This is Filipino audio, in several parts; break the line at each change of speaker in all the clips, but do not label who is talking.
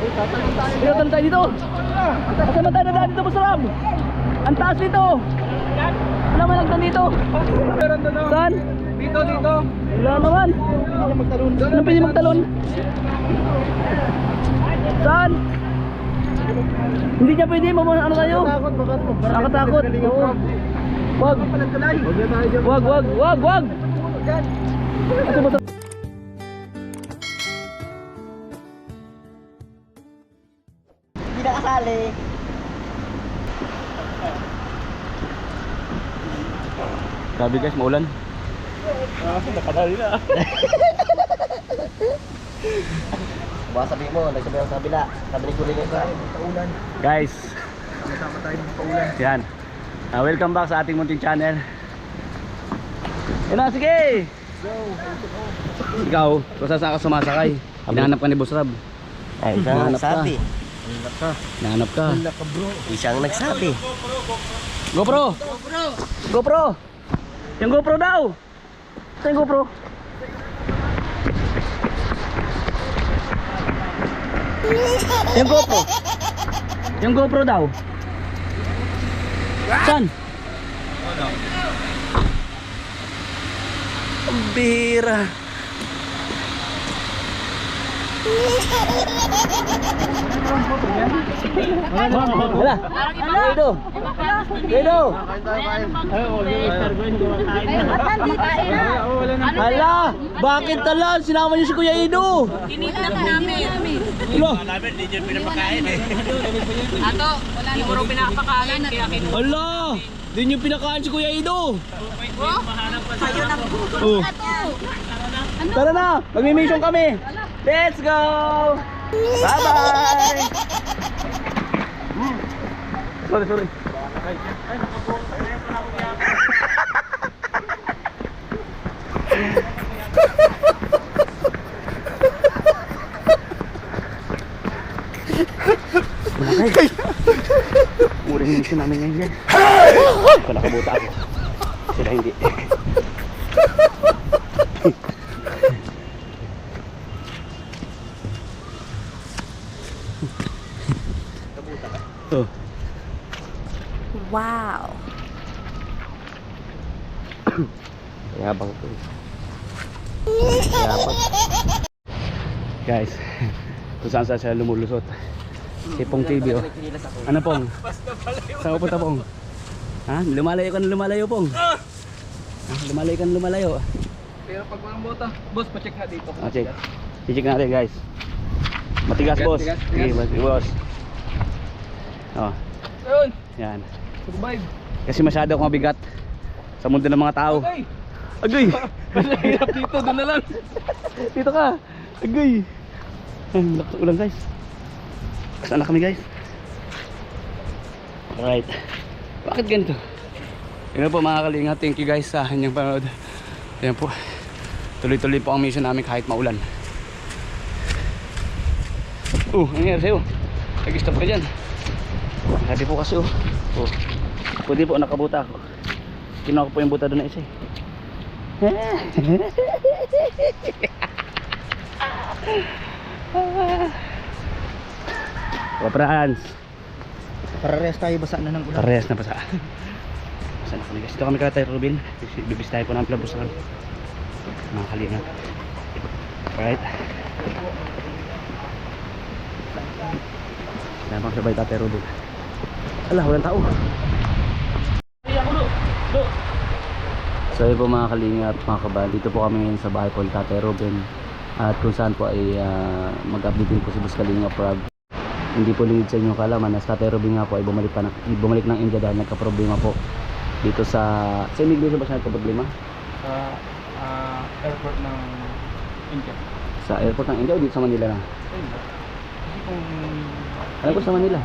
Tinatalon tayo dito. Kasama tayo na daan dito, Boss Ram. Ang taas dito. Wala man lang dito. Saan?
Dito, dito.
Wala naman. Ano pwede magtalon? Saan? Hindi niya pwede, ano tayo? Nakatakot. Oo. Wag. Wag. Ito mo.
Hindi nakasali.
Sabi guys, maulan. Nakadali na.
Baka sabihin mo, nagsabi ako sa kabila. Sabi ni Kulin ito.
Guys,
Kasama tayo ng paulan.
yan. Welcome back sa ating munting channel. Yan na, sige! Ikaw, kung saan ka sumasakay? Hinahanap ka ni Boss Rab.
Ay, isang nagsabi.
Hinahanap ka.
Isang nagsabi.
GoPro! GoPro! Yung GoPro daw! Ito yung GoPro. Yung GoPro. Yung GoPro daw. Saan? Ang bira. Wala. Dito. Dito. Hala, bakit talan? Sinama niyo si Kuya Ido.
Tinitap namin.
Hala.
Ato, wala ni puro pinapakain kaya kinuha.
Hala, di niyo pinakain si Kuya Ido.
Tayo ng
Oh. Tara na, magmi-mission kami. Let's go. Bye-bye. Sorry. Mura yung mission namin ngayon yan. Kung nakabuta ako, sila hindi. Oh.
Wow.
Yabang to.
Guys, kung saan siya lumulusot. Si Pong TV oh. Ano Pong? Saan pupunta Pong? Ha? Lumalayo ka na lumalayo Pong. Ha? Lumalayo ka na lumalayo.
Pero pag walang bota, boss, pacheck na dito.
Check. I-check natin guys. Matigas boss.
Tigas.
Okay, boss. Oh,
Ayun,
yan.
survive.
Kasi masyado akong mabigat sa mundo ng mga tao.
Okay.
Agay!
Mahirap dito, doon na lang.
Dito ka! Agay! Ay, lakas ulan guys. Saan na kami guys? Alright. Bakit ganito? Yun po mga kalinga. Thank you guys sa inyong panood. Ayan po. Tuloy-tuloy po ang mission namin kahit maulan. Ano nangyari sa'yo? Nag-stop ka dyan. Sabi po kasi pwede po nakabuta ako. Kinuha ko po yung buta doon na isa eh. Frans,
Parehas tayo basa na ng ulan.
parehas na basa. Basa na kami guys. Dito kami kaya Robin. Bibis tayo po ng plabusan. Mga kalinga. Alright. Namang sabay Tatay Robin. Ala, walang tao. So yun po mga kalinga at mga kabal. Dito po kami ngayon sa bahay po ni Tatay Robin. At kung saan po ay mag-update din po si Boss Kalinga Prab. Hindi po lingid sa inyong kalaman na si Tatay Robin nga po ay bumalik ng India dahil nagka-problema po dito sa Migleso ba siya nagka-problema?
Airport ng India.
Sa airport ng India o dito sa Manila na?
Kasi kung
Ano po sa Manila?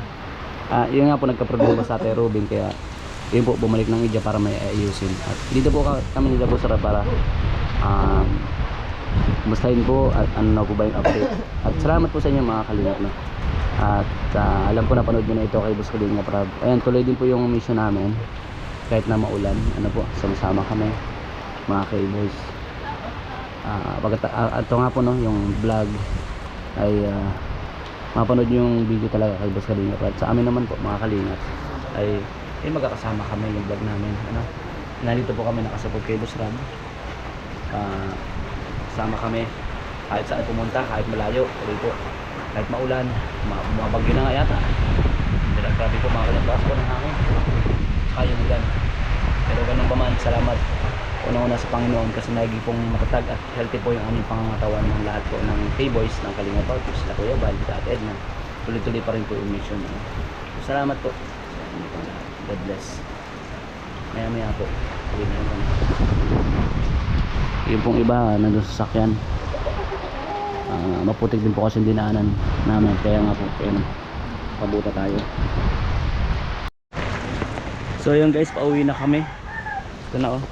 Yun nga po nagka-problema sa Tatay Robin kaya yun po bumalik ng India para may ayusin. At dito po kami nila po sara para mustahin po at ano po ba yung update. At salamat po sa inyo mga kalingap no? At alam ko napanood nyo na ito kay Boss Kalinga Prab. Ayan, tuloy din po yung mission namin kahit na maulan. Ano po, sama-sama kami mga K-boys. Ito nga po no, yung vlog ay mapanood yung video talaga kay Boss Kalingap. At sa amin naman po mga Kalingap ay magkakasama kami yung vlog namin. Ano? Nandito po kami nakasupog kay Boss Ram. Kasama kami kahit saan pumunta, kahit malayo, tuloy po. Kahit maulan, mabagyo na nga yata. Pero grabe po mga Kalingap, lakas po ng hangin. Kaya ulan. Pero ganun pa man, salamat una-una sa Panginoon kasi naging pong matatag at healthy po yung aming pangangatawan ng lahat po ng K-Boys ng Kalingap Party, sila Kuya Bal, at Edna. Tuloy-tuloy pa rin po yung mission. So, salamat po. God bless. Maya-maya po. Uwi na rin kami. Yung pong iba nandun sa sakyan. Maputik din po kasi yung dinaanan namin. Kaya nga po, pabuta tayo. So yun guys, pauwi na kami. Ito na oh.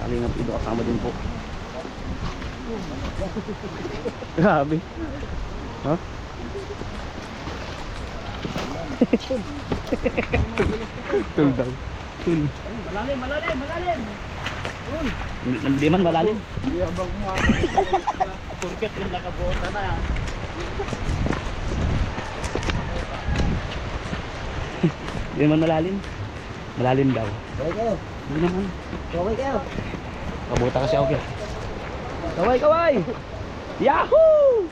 Kalingap Ido kasama din po. Grabe. Ha? Tul daw. Tul. Malalim. Hindi man malalim.
Hindi abang mo ako. Porket yung nakabota na.
Hindi man malalim. Malalim daw.
Kaway kayo.
Hindi naman.
Kaway kayo.
Kabuta kasi ako. Kaway! Yahoo!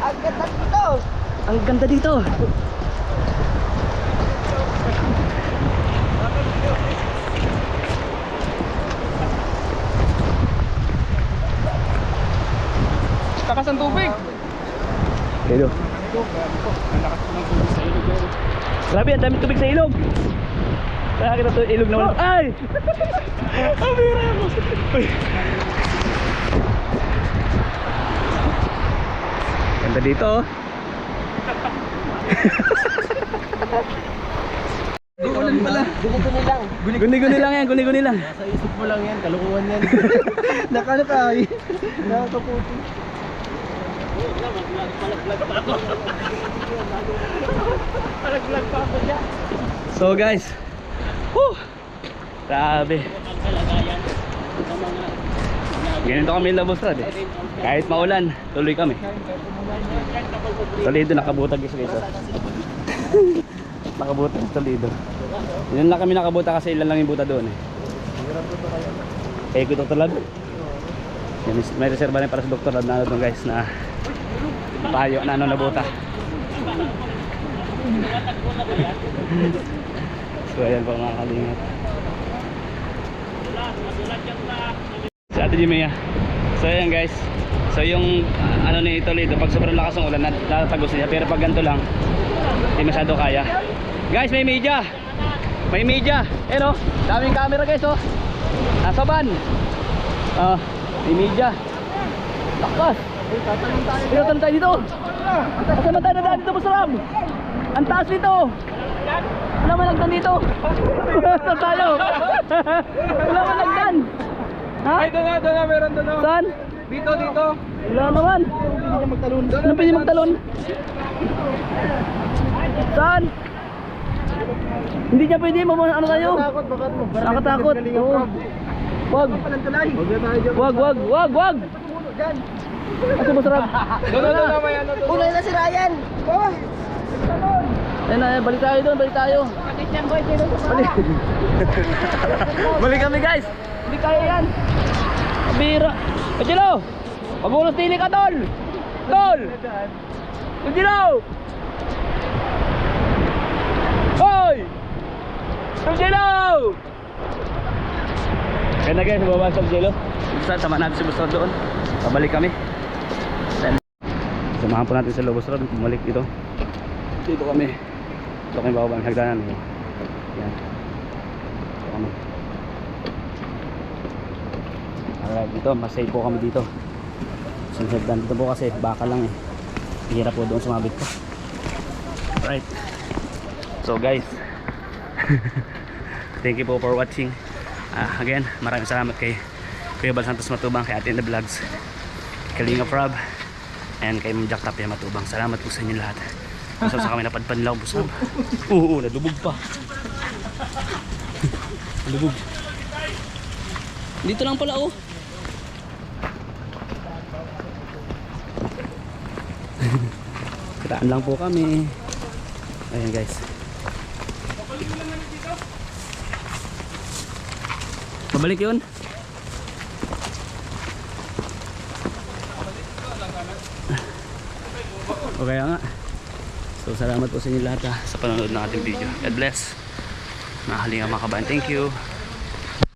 Ang ganda dito.
Ang ganda dito.
Takas ang tubig.
Hello.
Ang lakas ng tubig sa ilog.
Grabe, ang dami tubig sa ilog. Kaya kita to ilog naman. Ay! Ang bira mo. Ganda dito oh.
Gugulan pala.
Guni-guni lang.
Guni-guni lang yan, guni-guni lang.
Sa isip mo lang yan, kalukuhan yan. Nakano ka ay? Nakakaputi.
Palaglag pa ako dyan.
So guys, whew, grabe. Ganito kami labos rad eh. Kahit maulan, tuloy kami. Toledo nakabutag guys guys. Nakabutag Toledo. Yun lang kami nakabuta kasi ilan lang yung buta doon eh. Kaya ito talaga. May reserva rin para sa doktor na ano doon guys na payo na ano na buta. So ayan po mga Kalingap. Si Ate Jimea. So ayan guys. So yung ano ni Toledo, pag sobrang lakas ng ulan natatagos niya. Pero pag ganito lang hindi masyado kaya. Guys, may media. May media. Ayan o, daming camera guys o. Nasa van. May media. Lakas. Pinatan tayo dito. Kasama tayo na daan dito, Boss Ram. Ang taas dito. Wala malagdan dito. Saan tayo? Wala malagdan. Ha?
Ay, doon na, meron doon.
Saan?
Dito.
Wala naman. Anong pwede magtalon? Saan? Hindi niya pwede, ano tayo?
Takot, bakit mo?
Nakatakot. Oo. Wag. Wag. Asa Boss Ram?
Doon, may ano doon.
Ulay na si Ryan. Oh!
Ayun, balik tayo doon, balik tayo. Balik kami guys. Hindi kaya yan. Kabira. Pachilo! Magulos tili ka, Tol! Tol! Pachilo! Hoy! Pachilo! Kaya na guys, bababa sa Pachilo. Sama natin si Boss Rod doon. Pabalik kami. Samahan po natin sa Boss Rod. Bumalik dito. Dito kami. Dito kami bababa ng hagdanan. Yan. Dito kami. Alright, dito. Mas safe po kami dito. Sa hagdan dito po kasi baka lang eh. Hirap po doon sumabit ko. Alright. So guys. Thank you po for watching. Again, maraming salamat kay Kuya Bal Santos Matubang, kay Ate in the Vlogs, Kalingap Rob, and kay Ma'am Jack Tapia Matubang. Salamat po sa inyo lahat. Kung saan sa kami napadpan lang, busab. Oo, nadubog pa. Nadubog. Dito lang pala oh. Kiraan lang po kami. Ayan guys. Pabalik yun. O kaya nga. So salamat po sa inyo lahat sa panonood ng ating video. God bless. Mga kalinga mga kabayan. Thank you.